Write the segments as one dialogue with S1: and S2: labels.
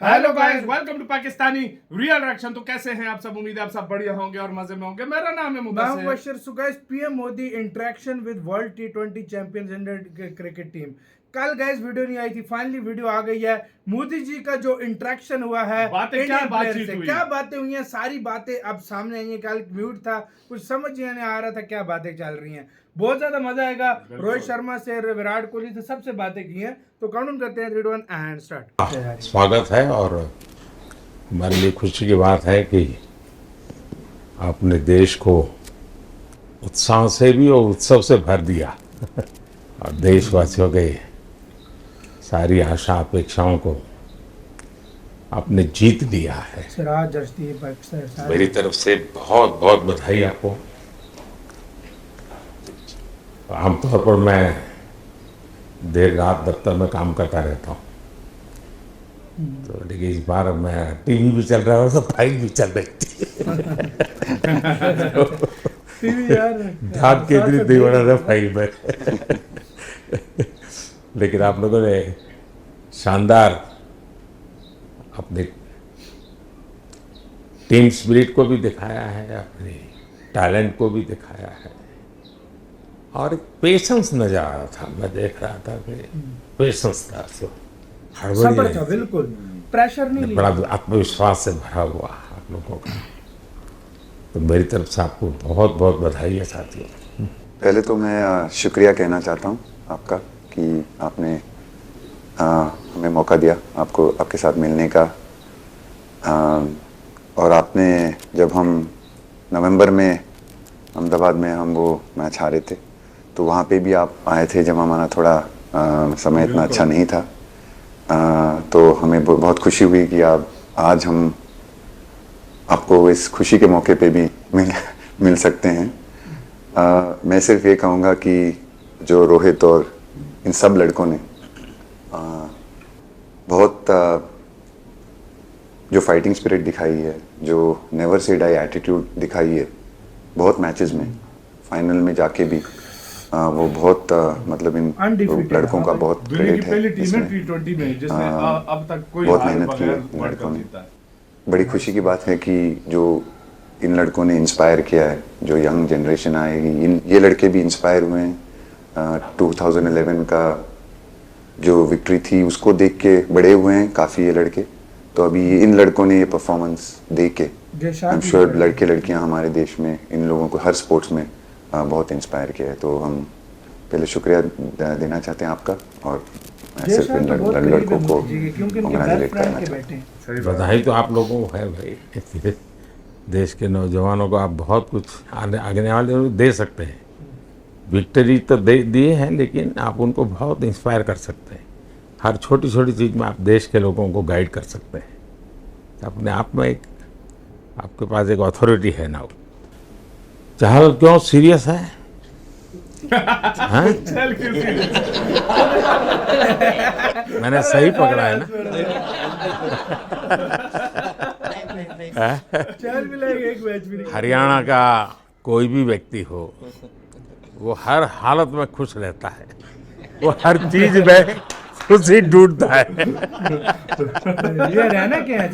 S1: Hello guys, welcome to Pakistani real reaction. तो कैसे हैं आप सब? उम्मीद है आप सब बढ़िया होंगे और मजे में होंगे। मेरा नाम है Mubashir.
S2: Mubashir. So guys, PM Modi interaction with world T20 champions Indian cricket team. कल गाइस वीडियो नहीं आई थी, फाइनली वीडियो आ गई है। मोदी जी का जो इंटरेक्शन हुआ है,
S1: क्या
S2: बातें हुई हैं, सारी बातें अब सामने आई हैं। कल म्यूट था, कुछ समझ ही नहीं आ रहा था क्या बातें चल रही हैं। बहुत ज्यादा मजा आएगा। रोहित शर्मा से, विराट कोहली से, सबसे बातें की हैं। तो काउंट करते हैं 3, 2, 1 एंड स्टार्ट।
S3: स्वागत है और हमारे लिए खुशी की बात है कि आपने देश को उत्साह से भी और उत्सव से भर दिया और देशवासियों के सारी आशा अपेक्षाओं को आपने जीत लिया है। मेरी तरफ से बहुत बहुत बधाई आपको। आमतौर पर मैं देर रात दफ्तर में काम करता रहता हूँ, तो लेकिन इस बार मैं टीवी भी चल रहा है और तो फाइल भी चल रही थी। ध्यान केंद्रित नहीं हो रहा था फाइल में। लेकिन आप लोगों ने शानदार अपने टीम स्पिरिट को भी दिखाया है, अपने टैलेंट को भी दिखाया है और एक पेशेंस नजर आ रहा था। मैं देख रहा था कि पेशेंस था,
S2: सब्र था, बिल्कुल प्रेशर नहीं लिया।
S3: बड़ा आत्मविश्वास से भरा हुआ आप लोगों का। तो मेरी तरफ से आपको बहुत बहुत बधाई है साथियों।
S4: पहले तो मैं शुक्रिया कहना चाहता हूँ आपका कि आपने हमें मौका दिया आपको आपके साथ मिलने का। और आपने जब हम नवंबर में अहमदाबाद में हम वो मैच हारे थे, तो वहाँ पे भी आप आए थे जब हमारा थोड़ा समय इतना अच्छा नहीं था। तो हमें बहुत खुशी हुई कि आज हम आपको इस खुशी के मौके पे भी मिल सकते हैं। मैं सिर्फ ये कहूँगा कि जो रोहित और इन सब लड़कों ने बहुत जो फाइटिंग स्पिरिट दिखाई है, जो नेवर से डाई एटीट्यूड दिखाई है, बहुत मैचेस में फाइनल में जाके भी वो बहुत मतलब इन लड़कों का बहुत क्रेडिट है। बहुत मेहनत की है इन लड़कों ने। बड़ी खुशी की बात है कि जो इन लड़कों ने इंस्पायर किया है, जो यंग जनरेशन आएगी, ये लड़के भी इंस्पायर हुए हैं। 2011 का जो विक्ट्री थी उसको देख के बड़े हुए हैं काफ़ी ये लड़के। तो अभी इन लड़कों ने ये परफॉर्मेंस दे के आई एम श्योर लड़के लड़कियां हमारे देश में इन लोगों को हर स्पोर्ट्स में बहुत इंस्पायर किया है। तो हम पहले शुक्रिया देना चाहते हैं आपका और मैं सिर्फ इन लड़कों को कांग्रेचुलेट करना चाहता हूँ।
S3: बधाई तो आप लोगों को है भाई। देश के नौजवानों को आप बहुत कुछ आगे वाले दे सकते हैं। विक्ट्री तो दिए हैं, लेकिन आप उनको बहुत इंस्पायर कर सकते हैं। हर छोटी छोटी चीज़ में आप देश के लोगों को गाइड कर सकते हैं। अपने आप में एक आपके पास एक अथॉरिटी है ना। चहल क्यों सीरियस है? मैंने सही पकड़ा है ना? हरियाणा का कोई भी व्यक्ति हो, वो हर हालत में खुश रहता है, वो हर चीज में खुशी ढूंढता है।
S2: ये रहना क्या है?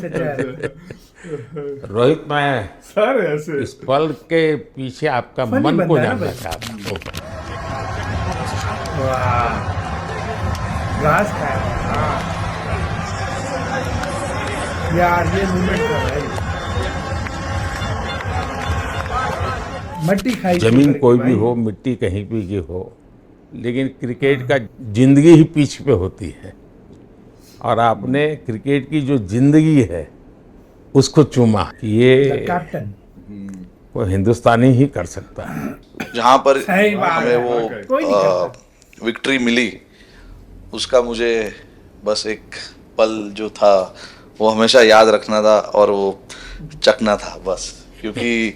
S3: रोहित, मैं इस पल के पीछे आपका मन को जानना चाहता हूँ।
S2: घास यार, ये मूवमेंट मट्टी खाई,
S3: जमीन कोई भी हो, मिट्टी कहीं भी की हो, लेकिन क्रिकेट का जिंदगी ही पिच पे होती है। और आपने क्रिकेट की जो जिंदगी है उसको चूमा। ये
S2: कैप्टन
S3: वो हिंदुस्तानी ही कर सकता है।
S5: जहाँ पर हमें वो विक्ट्री मिली, उसका मुझे बस एक पल जो था वो हमेशा याद रखना था और वो चखना था बस। क्योंकि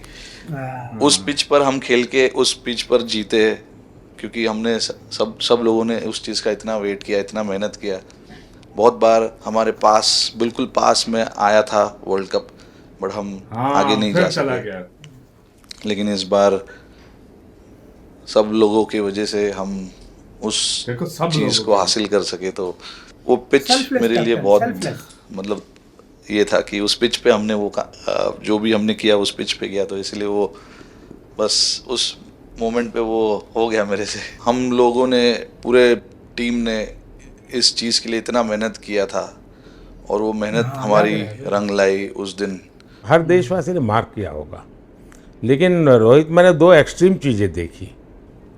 S5: उस पिच पर हम खेल के उस पिच पर जीते, क्योंकि हमने सब लोगों ने उस चीज़ का इतना वेट किया, इतना मेहनत किया। बहुत बार हमारे पास, बिल्कुल पास में आया था वर्ल्ड कप, बट हम आगे नहीं जा सके। लेकिन इस बार सब लोगों की वजह से हम उस चीज़ को हासिल कर सके। तो वो पिच मेरे लिए बहुत मतलब ये था कि उस पिच पे हमने वो जो भी हमने किया उस पिच पे किया, तो इसलिए वो बस उस मोमेंट पे वो हो गया मेरे से। हम लोगों ने, पूरे टीम ने इस चीज़ के लिए इतना मेहनत किया था और वो मेहनत हमारी रंग लाई उस दिन।
S3: हर देशवासी ने मार्क किया होगा, लेकिन रोहित, मैंने दो एक्सट्रीम चीज़ें देखी,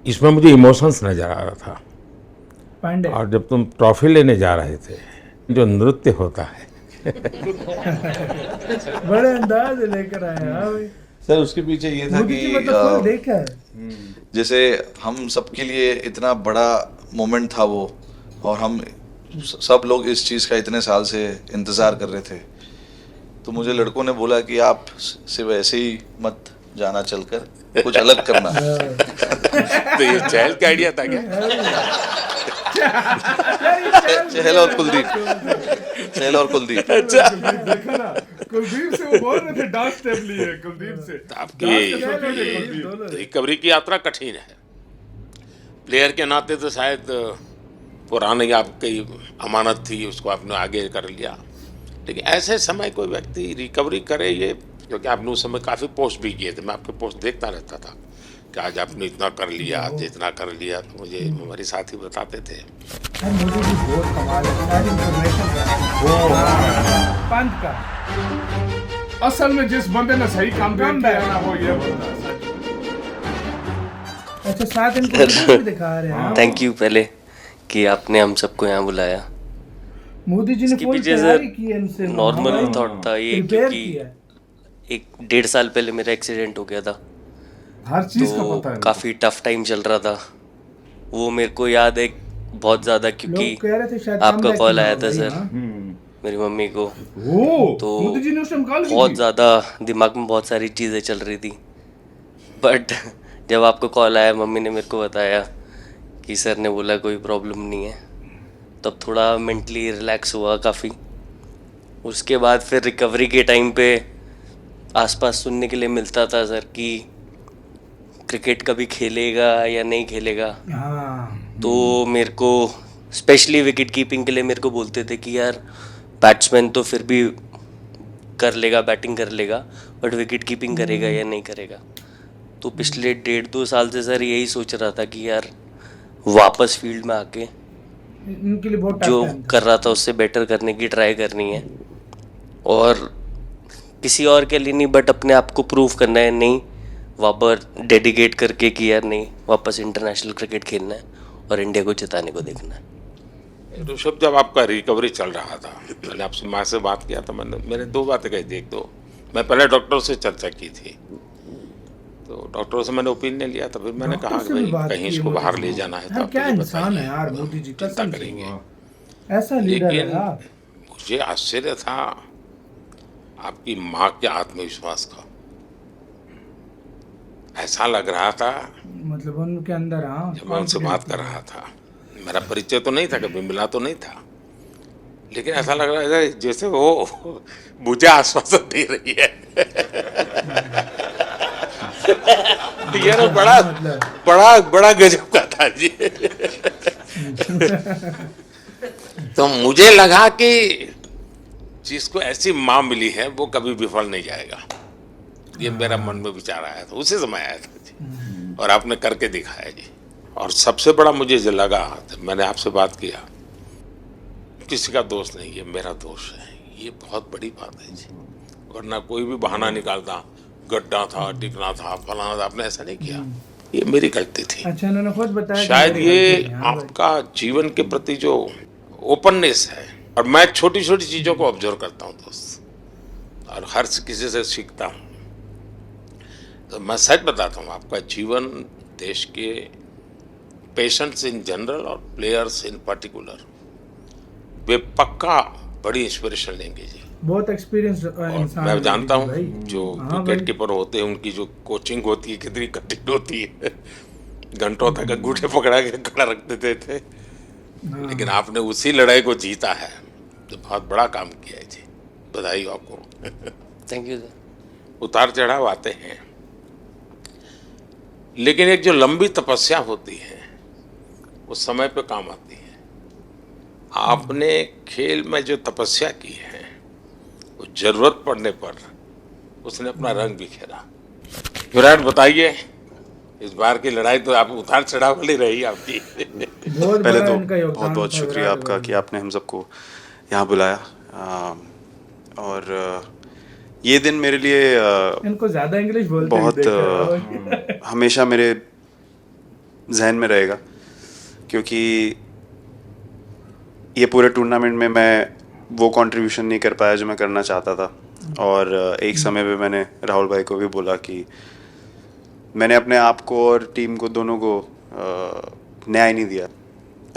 S3: इसमें मुझे इमोशंस नज़र आ रहा था।
S2: पांडे
S3: और जब तुम ट्रॉफी लेने जा रहे थे, जो नृत्य होता है
S2: बड़े अंदाज से लेकर आए। हाँ भाई,
S5: सर उसके पीछे ये था
S2: मोदी
S5: कि
S2: जी मतलब फुल देखा है।
S5: जैसे हम सबके लिए इतना बड़ा मोमेंट था वो, और हम सब लोग इस चीज़ का इतने साल से इंतज़ार कर रहे थे, तो मुझे लड़कों ने बोला कि आप सिर्फ ऐसे ही मत जाना, चलकर कुछ अलग करना।
S3: तो ये चहल का आइडिया था क्या?
S5: चहल और कुलदीप, चहल और कुलदीप।
S1: देखा ना, कुलदीप से वो बोल रहे थे डांस स्टेप लिए, कुलदीप से।
S3: आपकी रिकवरी की यात्रा कठिन है। प्लेयर के नाते तो शायद पुरानी आपकी अमानत थी, उसको आपने आगे कर लिया, लेकिन ऐसे समय कोई व्यक्ति रिकवरी करे, ये क्योंकि आपने उस समय काफ़ी पोस्ट भी किए थे, मैं आपके पोस्ट देखता रहता था कि आज आपने इतना कर लिया, आज इतना कर लिया, तो मुझे हमारे साथी बताते थे।
S2: मोदी जी बहुत कमाल है, सारी इंफॉर्मेशन पंत का।
S1: असल में जिस बंदे ने सही काम
S2: काम
S1: किया ना, वो ये बंदा।
S2: अच्छा, साथ इनको भी दिखा रहे हैं।
S6: थैंक यू पहले कि आपने हम सबको यहाँ बुलाया।
S2: मोदी जी ने
S6: इसके
S2: फुल
S6: पीछे
S2: तैयारी की है इनसे,
S6: नॉर्मल थॉट था ये,
S2: प्रिपेयर
S6: क्योंकि
S2: किया है।
S6: 1-1.5 साल पहले मेरा एक्सीडेंट हो गया था,
S1: हर चीज का
S6: तो
S1: पता है।
S6: काफ़ी टफ टाइम चल रहा था। वो मेरे को याद है बहुत ज़्यादा, क्योंकि
S2: लोग कह रहे थे शायद
S6: आपका
S2: comeback
S6: कॉल
S2: किया
S6: आया
S2: होगा
S6: था
S2: भाई,
S6: सर,
S2: हाँ।
S6: मेरी मम्मी को,
S1: तो मोदी जी ने उस टाइम कॉल की
S6: बहुत
S1: थी।
S6: ज़्यादा दिमाग में बहुत सारी चीज़ें चल रही थी, बट जब आपका कॉल आया, मम्मी ने मेरे को बताया कि सर ने बोला कोई प्रॉब्लम नहीं है, तब थोड़ा मेंटली रिलैक्स हुआ काफ़ी। उसके बाद फिर रिकवरी के टाइम पे आसपास सुनने के लिए मिलता था सर कि क्रिकेट कभी खेलेगा या नहीं खेलेगा,
S2: हाँ,
S6: तो मेरे को स्पेशली विकेट कीपिंग के लिए मेरे को बोलते थे कि यार बैट्समैन तो फिर भी कर लेगा, बैटिंग कर लेगा, बट विकेट कीपिंग करेगा या नहीं करेगा। तो पिछले 1.5-2 साल से सर यही सोच रहा था कि यार वापस फील्ड में आके
S2: इनके लिए बहुत
S6: जो
S2: tough time था।
S6: कर रहा था उससे बेटर करने की ट्राई करनी है, और किसी और के लिए नहीं, बट अपने आप को प्रूव करना है, नहीं वापस डेडिकेट करके कि यार नहीं, वापस इंटरनेशनल क्रिकेट खेलना है और इंडिया को जिताने को देखना है।
S3: ऋषभ, जब आपका रिकवरी चल रहा था, मैंने आपसे माँ से बात किया था, मैंने दो बातें कही थी। एक तो मैं पहले डॉक्टर से चर्चा की थी, तो डॉक्टरों से मैंने ओपिनियन लिया था, फिर मैंने कहा कि भाई कहीं इसको बाहर ले जाना है तो
S2: यार
S3: आप
S2: क्या
S3: मुझे
S2: इंसान
S3: बताइए,
S2: है यार मोदी जी,
S3: चिंता
S2: कसम से।
S3: करेंगे।
S2: ऐसा लीडर है
S3: लेकिन
S2: यार।
S3: मुझे आश्चर्य था आपकी माँ के आत्मविश्वास का। ऐसा लग रहा था
S2: मतलब उनके अंदर, हाँ,
S3: जब मैं उनसे बात कर रहा था, मेरा परिचय तो नहीं था, कभी मिला तो नहीं था, लेकिन ऐसा लग रहा है जैसे वो मुझे आश्वासन दे रही है। ये ना बड़ा बड़ा बड़ा गजब का था जी। तो मुझे लगा कि जिसको ऐसी माँ मिली है वो कभी विफल नहीं जाएगा, ये मेरा मन में विचार आया था, उसी समय आया था जी, और आपने करके दिखाया जी। और सबसे बड़ा मुझे जो लगा, मैंने आपसे बात किया, किसी का दोष नहीं, ये मेरा दोष है, ये बहुत बड़ी बात है जी। वरना कोई भी बहाना निकालता, गड्ढा था, टिकना था, फलाना था, आपने ऐसा नहीं किया, ये मेरी गलती थी।
S2: अच्छा, इन्होंने खुद बताया कि
S3: शायद
S2: मेरी
S3: ये
S2: गलती है, हाँ भाई।
S3: आपका जीवन के प्रति जो ओपननेस है, और मैं छोटी छोटी चीज़ों को ऑब्जर्व करता हूँ दोस्त, और हर किसी से सीखता हूँ। तो मैं सच बताता हूँ, आपका जीवन देश के पेशेंट्स इन जनरल और प्लेयर्स इन पर्टिकुलर वे पक्का बड़ी इंस्पिरेशन लेंगे जी।
S2: बहुत एक्सपीरियंस
S3: और
S2: इंसान
S3: मैं
S2: है
S3: जानता
S2: मोदी जी
S3: हूँ
S2: भाई।
S3: जो
S2: हाँ
S3: विकेट
S2: भाई।
S3: कीपर होते हैं उनकी जो कोचिंग होती है कितनी कठिन होती है, घंटों तक अंगूठे पकड़ा के खड़ा रख देते थे, लेकिन आपने उसी लड़ाई को जीता है, तो बहुत बड़ा काम किया है जी, बधाई हो आपको।
S6: Thank you sir.
S3: उतार चढ़ाव आते हैं, लेकिन एक जो लंबी तपस्या होती है वो समय पे काम आती है। आपने खेल में जो तपस्या की है जरूरत पड़ने पर उसने अपना रंग बिखेरा। विराट, बताइए, इस बार की लड़ाई तो आप उतार चढ़ाव वाली रही आपकी।
S2: बहुत
S7: पहले
S2: बड़ा
S7: तो
S2: इनका योगदान
S7: बहुत बहुत
S2: था
S7: शुक्रिया
S2: विराट
S7: आपका
S2: कोहली।
S7: कि आपने हम सबको यहाँ बुलाया। और ये दिन मेरे लिए
S2: इनको ज्यादा इंग्लिश बोलते
S7: बहुत
S2: देखा।
S7: हमेशा मेरे जहन में रहेगा, क्योंकि ये पूरे टूर्नामेंट में मैं वो कंट्रीब्यूशन नहीं कर पाया जो मैं करना चाहता था। और एक समय पे मैंने राहुल भाई को भी बोला कि मैंने अपने आप को और टीम को दोनों को न्याय नहीं दिया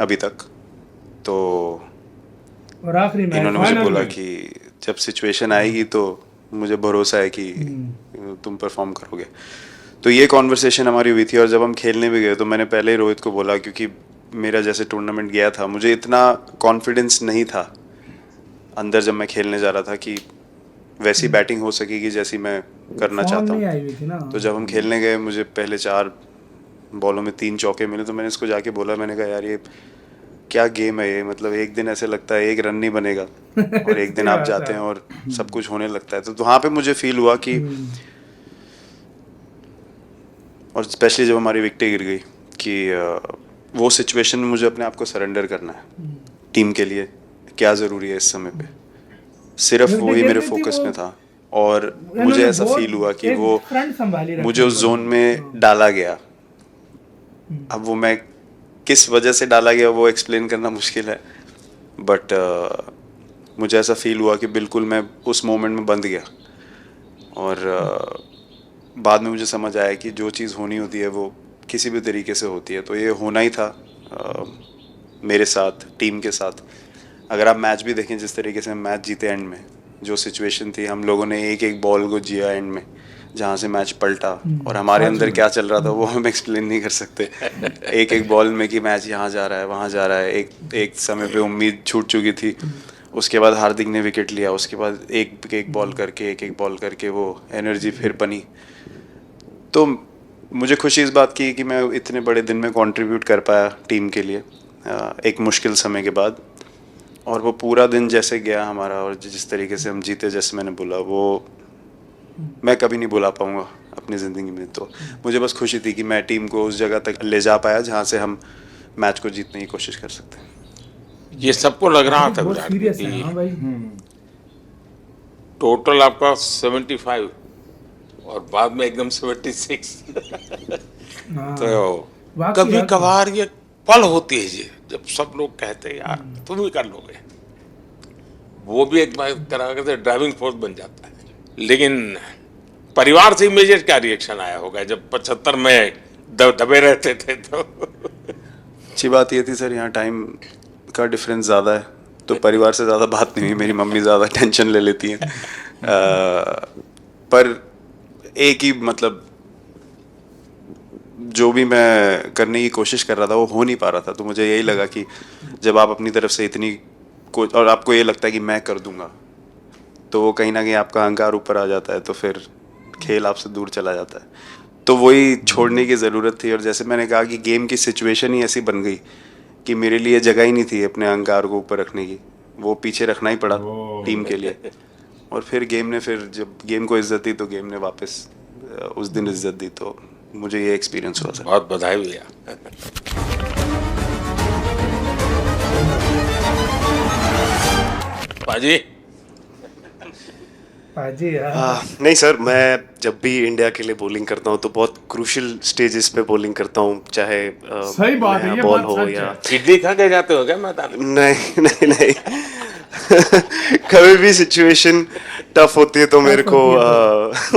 S7: अभी तक। तो
S2: और आखिरी मैच
S7: इन्होंने मुझे
S2: फाइनल
S7: बोला
S2: में।
S7: कि जब सिचुएशन आएगी तो मुझे भरोसा है कि तुम परफॉर्म करोगे। तो ये कॉन्वर्सेशन हमारी हुई थी। और जब हम खेलने भी गए तो मैंने पहले ही रोहित को बोला, क्योंकि मेरा जैसे टूर्नामेंट गया था मुझे इतना कॉन्फिडेंस नहीं था अंदर जब मैं खेलने जा रहा था कि वैसी बैटिंग हो सकेगी जैसी मैं करना
S2: फॉर्म
S7: चाहता
S2: नहीं
S7: हूँ।
S2: आई हुई थी ना।
S7: तो जब हम खेलने गए मुझे पहले 4 बॉलों में 3 चौके मिले। तो मैंने इसको जाके बोला, मैंने कहा यार ये क्या गेम है ये, मतलब एक दिन ऐसे लगता है एक रन नहीं बनेगा और एक दिन आप जाते हैं और सब कुछ होने लगता है। तो वहाँ पे मुझे फील हुआ कि और स्पेशली जब हमारी विकेट गिर गई कि वो सिचुएशन में मुझे अपने आप को सरेंडर करना है टीम के लिए। क्या ज़रूरी है इस समय पे, सिर्फ
S2: विकेट
S7: वही
S2: गिर
S7: मेरे
S2: गई थी,
S7: फोकस
S2: वो
S7: में था। और
S2: इन्होंने
S7: मुझे ऐसा
S2: बहुत
S7: फील हुआ कि
S2: एक
S7: वो
S2: फ्रंट संभाली रखी
S7: मुझे उस जोन में डाला गया। अब वो मैं किस वजह से डाला गया वो एक्सप्लेन करना मुश्किल है, बट मुझे ऐसा फील हुआ कि बिल्कुल मैं उस मोमेंट में बंद गया। और बाद में मुझे समझ आया कि जो चीज़ होनी होती है वो किसी भी तरीके से होती है। तो ये होना ही था मेरे साथ, टीम के साथ। अगर आप मैच भी देखें जिस तरीके से हम मैच जीते एंड में, जो सिचुएशन थी, हम लोगों ने एक एक बॉल को जिया एंड में, जहाँ से मैच पलटा। और हमारे अंदर क्या चल रहा था वो हम एक्सप्लेन नहीं कर सकते। एक एक बॉल में कि मैच यहाँ जा रहा है वहाँ जा रहा है। एक समय पे उम्मीद छूट चुकी थी। उसके बाद हार्दिक ने विकेट लिया, उसके बाद एक एक बॉल करके वो एनर्जी फिर बनी। तो मुझे खुशी इस बात की कि मैं इतने बड़े दिन में कंट्रीब्यूट कर पाया टीम के लिए एक मुश्किल समय के बाद। और वो पूरा दिन जैसे गया हमारा और जिस तरीके से हम जीते, जैसे मैंने बोला, वो मैं कभी नहीं भुला पाऊंगा अपनी ज़िंदगी में। तो मुझे बस खुशी थी कि मैं टीम को उस जगह तक ले जा पाया जहाँ से हम मैच को जीतने की कोशिश कर सकते हैं।
S3: ये सबको लग रहा था
S2: बहुत
S3: विराट
S2: सीरियस है
S3: कि
S2: हाँ भाई।
S3: टोटल आपका 75 और बाद में एकदम 76।
S2: हाँ।
S3: तो
S2: वाकई
S3: कभी
S2: वाकई।
S3: कभार ये पल होती है ये जब सब लोग कहते हैं यार तुम ही कर लोगे, वो भी एक बार तरह से ड्राइविंग फोर्स बन जाता है। लेकिन परिवार से इमीडिएट क्या रिएक्शन आया होगा जब 75 में दबे रहते थे? तो
S7: अच्छी बात ये थी सर, यहाँ टाइम का डिफरेंस ज़्यादा है तो परिवार से ज़्यादा बात नहीं हुई। मेरी मम्मी ज़्यादा टेंशन ले लेती हैं। पर एक ही मतलब जो भी मैं करने की कोशिश कर रहा था वो हो नहीं पा रहा था। तो मुझे यही लगा कि जब आप अपनी तरफ से इतनी और आपको ये लगता है कि मैं कर दूंगा, तो वो कहीं ना कहीं आपका अहंकार ऊपर आ जाता है, तो फिर खेल आपसे दूर चला जाता है। तो वही छोड़ने की ज़रूरत थी। और जैसे मैंने कहा कि गेम की सिचुएशन ही ऐसी बन गई कि मेरे लिए जगह ही नहीं थी अपने अहंकार को ऊपर रखने की, वो पीछे रखना ही पड़ा टीम के लिए। और फिर गेम ने, फिर जब गेम को इज्जत दी तो गेम ने वापस उस दिन इज्जत दी। तो मुझे ये एक्सपीरियंस हुआ सर।
S3: बहुत बधाई भैया। पाजी
S2: पाजी यार।
S8: नहीं सर, मैं जब भी इंडिया के लिए बॉलिंग करता हूँ तो बहुत क्रूशियल स्टेजेस पे बॉलिंग करता हूँ, चाहे
S1: सही बात है, ये
S8: बॉल
S1: बात
S8: हो
S1: सच
S8: या
S1: है।
S3: इडली खा के जाते हो क्या मैदान में?
S8: नहीं कभी भी सिचुएशन टफ होती है तो मेरे को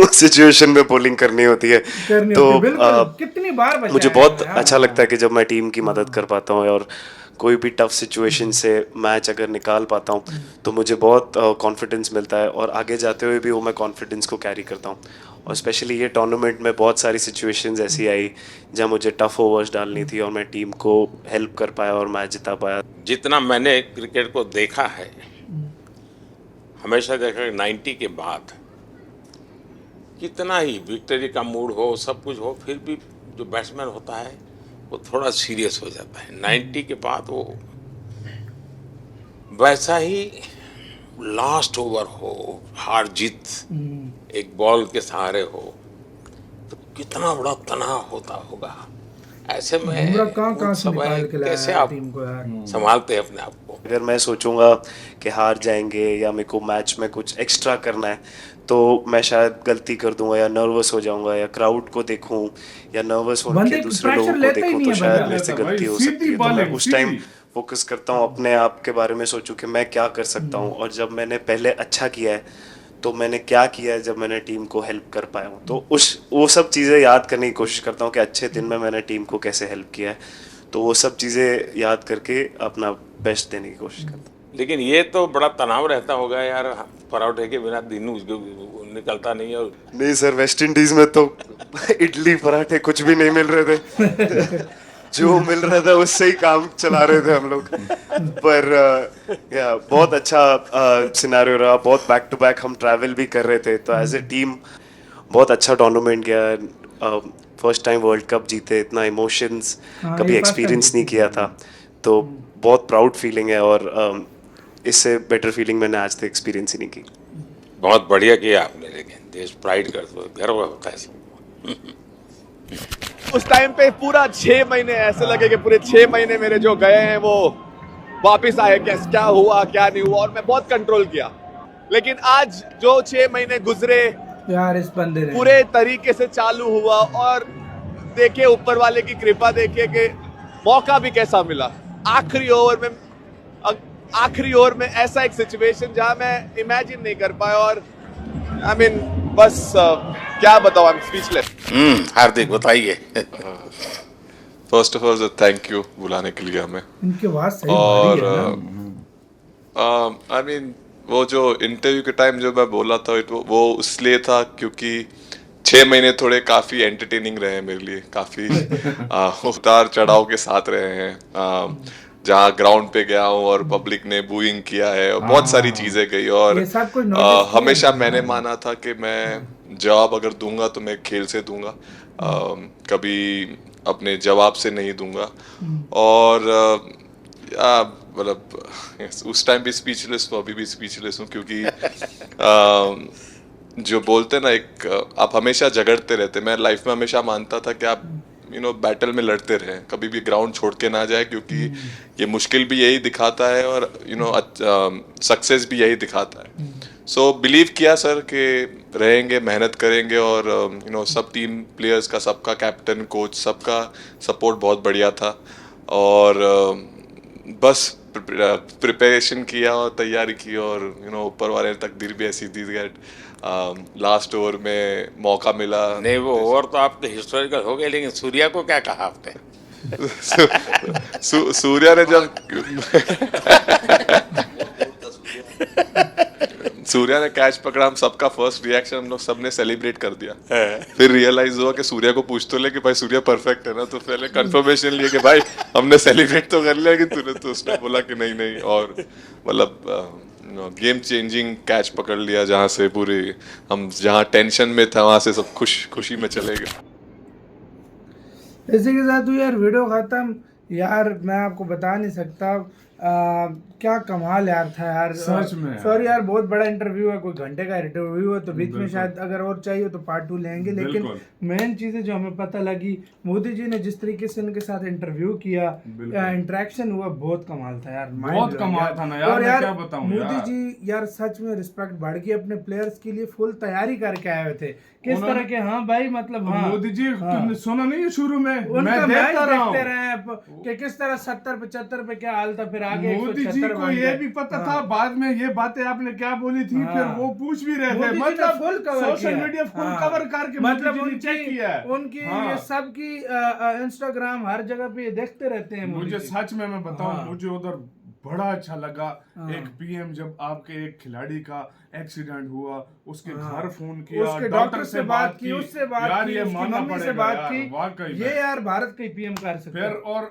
S8: उस सिचुएशन में बॉलिंग करनी होती है।
S2: करनी
S8: तो
S2: होती है, बिल्कुल। कितनी बार बचाया
S8: मुझे
S2: है
S8: बहुत
S2: यार।
S8: अच्छा लगता है कि जब मैं टीम की मदद कर पाता हूँ और कोई भी टफ सिचुएशन से मैच अगर निकाल पाता हूँ तो मुझे बहुत कॉन्फिडेंस मिलता है और आगे जाते हुए भी वो मैं कॉन्फिडेंस को कैरी करता हूँ। और स्पेशली ये टूर्नामेंट में बहुत सारी सिचुएशंस ऐसी आई जहाँ मुझे टफ ओवर्स डालनी थी और मैं टीम को हेल्प कर पाया और मैच जिता पाया।
S3: जितना मैंने क्रिकेट को देखा है, हमेशा देखा कि 90 के बाद कितना ही विक्ट्री का मूड हो, सब कुछ हो, फिर भी जो बैट्समैन होता है वो थोड़ा सीरियस हो जाता है। 90 के बाद वो वैसा ही लास्ट ओवर हो, हार जीत एक बॉल के सहारे हो, तो कितना बड़ा तनाव होता होगा। ऐसे में
S2: बुमराह कहाँ
S3: उस
S2: से
S3: समय
S2: निकाल के लाया
S3: कैसे
S2: है
S3: आप
S2: टीम को यार।
S3: संभालते हैं अपने आप को?
S8: अगर मैं सोचूंगा कि हार जाएंगे या मेरे को मैच में कुछ एक्स्ट्रा करना है तो मैं शायद गलती कर दूंगा या नर्वस हो जाऊंगा या क्राउड को देखूं या नर्वस होकर
S2: बंदे
S8: दूसरे
S2: pressure
S8: लोगों को
S2: लेते ही
S8: देखूं
S2: नहीं
S8: तो
S2: है
S8: शायद
S2: बंदा।
S8: मेरे से
S1: भाई,
S8: गलती हो
S1: सीधी
S8: सकती है। तो मैं
S1: bowling,
S8: उस टाइम
S1: सीधी।
S8: फोकस करता हूँ अपने आप के बारे में, सोचूं कि मैं क्या कर सकता हूँ और जब मैंने पहले अच्छा किया है तो मैंने क्या किया है जब मैंने टीम को हेल्प कर पाया हूँ, तो वो सब चीज़ें याद करने की कोशिश करता हूँ कि अच्छे दिन में मैंने टीम को कैसे हेल्प किया है, तो वो सब चीज़ें याद करके अपना बेस्ट देने की कोशिश करता हूँ।
S3: लेकिन ये तो बड़ा तनाव रहता होगा यार, पराठे के बिना दिन निकलता नहीं। और
S8: नहीं सर, वेस्ट इंडीज में तो इडली पराठे कुछ भी नहीं मिल रहे थे जो मिल रहा था उससे ही काम चला रहे थे हम लोग। पर या बहुत अच्छा सिनेरियो रहा, बहुत बैक टू बैक हम ट्रैवल भी कर रहे थे, तो एज ए टीम बहुत अच्छा टूर्नामेंट गया। फर्स्ट टाइम वर्ल्ड कप जीते, इतना इमोशंस कभी
S2: ये first
S8: एक्सपीरियंस
S2: time
S8: नहीं किया था, तो बहुत प्राउड फीलिंग है और इससे बेटर फीलिंग मैंने आज तक एक्सपीरियंस ही नहीं की।
S3: बहुत बढ़िया किया आपने, लेकिन देश प्राइड कर दो, गर्व होता है सबको।
S9: उस टाइम पे पूरा 6 महीने ऐसे लगे कि पूरे 6 महीने मेरे जो गए हैं वो वापस आए, क्या हुआ क्या नहीं हुआ, और मैं बहुत कंट्रोल किया। लेकिन आज जो 6 महीने गुजरे
S2: यार इस बंदे ने
S9: पूरे तरीके से चालू हुआ, और देखे ऊपर वाले की कृपा, देखे कि मौका भी कैसा मिला आखिरी ओवर में ऐसा एक सिचुएशन जहां मैं इमेजिन नहीं कर पाया, और आई मीन बस क्या बताऊं, आई एम स्पीचलेस।
S3: हार्दिक बताइए।
S10: First of all thank you बुलाने के लिए हमें।
S2: इनके आवाज सही
S10: और
S2: भारी है ना।
S10: आई मीन वो जो इंटरव्यू के टाइम जो मैं बोला था वो इसलिए था क्योंकि 6 महीने थोड़े काफ़ी एंटरटेनिंग रहे हैं मेरे लिए, काफ़ी उतार चढ़ाव के साथ रहे हैं। जहाँ ग्राउंड पे गया हूँ और पब्लिक ने बूइंग किया है और बहुत सारी चीज़ें गई, और
S2: ये सब कुछ notice किया
S10: हमेशा मैंने माना था कि मैं जवाब अगर दूंगा तो मैं खेल से दूंगा, कभी अपने जवाब से नहीं दूंगा। और मतलब उस टाइम भी स्पीचलेस हूँ, अभी भी स्पीचलेस हूँ, क्योंकि जो बोलते ना आप हमेशा झगड़ते रहते। मैं लाइफ में हमेशा मानता था कि आप बैटल में लड़ते रहें, कभी भी ग्राउंड छोड़ के ना जाए, क्योंकि ये मुश्किल भी यही दिखाता है और सक्सेस भी यही दिखाता है। सो बिलीव किया सर कि रहेंगे, मेहनत करेंगे, और सब टीम प्लेयर्स का, सबका कैप्टन कोच सबका सपोर्ट बहुत बढ़िया था, और बस प्रिपरेशन किया और तैयारी की, और ऊपर वाले तकदीर भी ऐसी दी गई। लास्ट ओवर में मौका मिला।
S3: नहीं, वो ओवर तो आपके हिस्टोरिकल हो गए, लेकिन सूर्या को क्या कहा आपने?
S10: सूर्या ने जब सूर्या ने कैच पकड़ा, हम सबका फर्स्ट रिएक्शन हम लोग सबने सेलिब्रेट कर दिया। फिर रियलाइज हुआ कि सूर्या को पूछ तो ले कि भाई सूर्या परफेक्ट है ना, तो पहले कंफर्मेशन लिए कि भाई हमने सेलिब्रेट तो कर लिया, कि तूने, तो उसने बोला कि नहीं, और मतलब गेम चेंजिंग कैच पकड़ लिया, जहाँ से पूरी हम जहाँ टेंशन में था वहाँ से सब खुशी में चले गए।
S2: इसी के साथ यार वीडियो खत्म। यार मैं आपको बता नहीं सकता क्या कमाल यार था यार,
S1: सच में
S2: सॉरी यार बहुत बड़ा इंटरव्यू है, कोई घंटे का इंटरव्यू है, तो बीच में शायद अगर और चाहिए तो पार्ट 2 लेंगे। लेकिन मेन चीज़ें जो हमें पता लगी, मोदी जी ने जिस तरीके से उनके साथ इंटरव्यू किया, इंटरेक्शन हुआ, बहुत कमाल था यार,
S1: बहुत कमाल था ना यार।
S2: और
S1: यार क्या बताऊं,
S2: मोदी जी यार सच में रिस्पेक्ट बढ़ गई, अपने प्लेयर्स के लिए फुल तैयारी करके आए हुए थे, किस तरह के। हाँ भाई मतलब
S1: मोदी जी तुमने सुना नहीं है शुरू में,
S2: मैं देखते रहे हैं कि किस तरह 70-75 पे क्या हाल था, फिर आगे
S1: मोदी जी को ये भी पता था, बाद में ये बातें आपने क्या बोली थी, फिर वो पूछ भी रहे थे, मतलब
S2: full cover
S1: social media full cover करके
S2: मतलब
S1: उनकी
S2: ये सब की इंस्टाग्राम हर जगह पे ये देखते रहते हैं।
S1: मुझे सच में मैं बताऊं, मुझे उधर बड़ा अच्छा लगा। एक पीएम जब आपके एक खिलाड़ी का एक्सीडेंट हुआ, उसके घर फोन किया,
S2: उसके डॉक्टर से बात की, उससे बात
S1: यार
S2: की,
S1: ये मानना पड़ेगा
S2: वाकई ये यार भारत का पीएम कर सकते।
S1: फिर और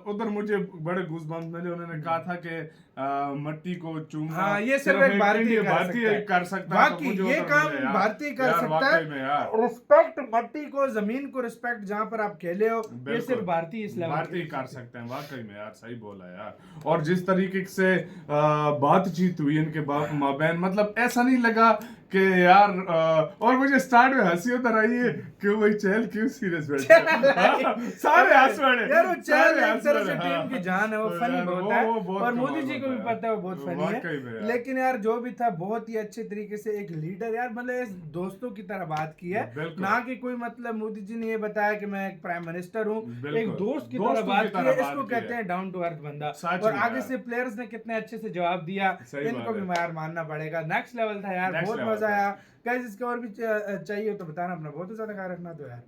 S1: उधर मुझे बड़े गूज़बम्स मिले, उन्होंने कहा था कि मट्टी को चूमना,
S2: हाँ, ये सिर्फ एक भारतीय
S1: कर सकता है।
S2: बाकी
S1: तो मुझे
S2: ये
S1: उधर
S2: काम
S1: मिले यार।
S2: भारतीय कर
S1: यार,
S2: सकता
S1: वाकई में यार।
S2: है। रिस्पेक्ट मट्टी को, जमीन को रिस्पेक्ट जहाँ पर आप खेले हो, ये
S1: बिल्कुल।
S2: सिर्फ भारतीय इस लेवल
S1: भारतीय कर सकते हैं, वाकई में यार, सही बोला यार। और जिस तरीके से बातचीत हुई इनके माबैन, मतलब ऐसा नहीं लगा कि यार और मुझे स्टार्ट में हंसी उतर आई है कि वही चहल क्यों सीरियस बैठे सारे हंस पड़े
S2: यार। वो चहल
S1: सारे
S2: एक
S1: हंस
S2: तरह से
S1: पड़े,
S2: टीम की जान है, वो फनी
S1: यार,
S2: बहुत है।
S1: वो बहुत
S2: और मोदी
S1: कमाल
S2: जी को भी
S1: होता है।
S2: पता है वो बहुत फनी
S1: वाकई में
S2: है।
S1: यार।
S2: लेकिन यार जो भी था बहुत ही अच्छे तरीके से एक लीडर यार, मतलब इस दोस्तों की तरह बात की है,
S1: बिल्कुल।
S2: ना कि कोई मतलब मोदी जी ने ये बताया कि मैं एक प्राइम मिनिस्टर हूँ,
S1: बिल्कुल।
S2: एक दोस्त की
S1: दोस्तों
S2: तरह बात
S1: की
S2: की
S1: तरह
S2: है।
S1: बात
S2: इसको
S1: की
S2: कहते
S1: है।
S2: हैं डाउन टू अर्थ बंदा।
S1: सच
S2: और
S1: में
S2: आगे
S1: यार।
S2: से प्लेयर्स ने कितने अच्छे से जवाब दिया,
S1: सही
S2: इनको
S1: बात
S2: भी
S1: है।
S2: यार मानना पड़ेगा। नेक्स्ट लेवल था यार,
S1: Next
S2: बहुत
S1: level
S2: मजा
S1: था।
S2: आया। गाइस इसके और भी चाहिए तो बताना, अपना बहुत ज्यादा ख्याल रखना तो यार।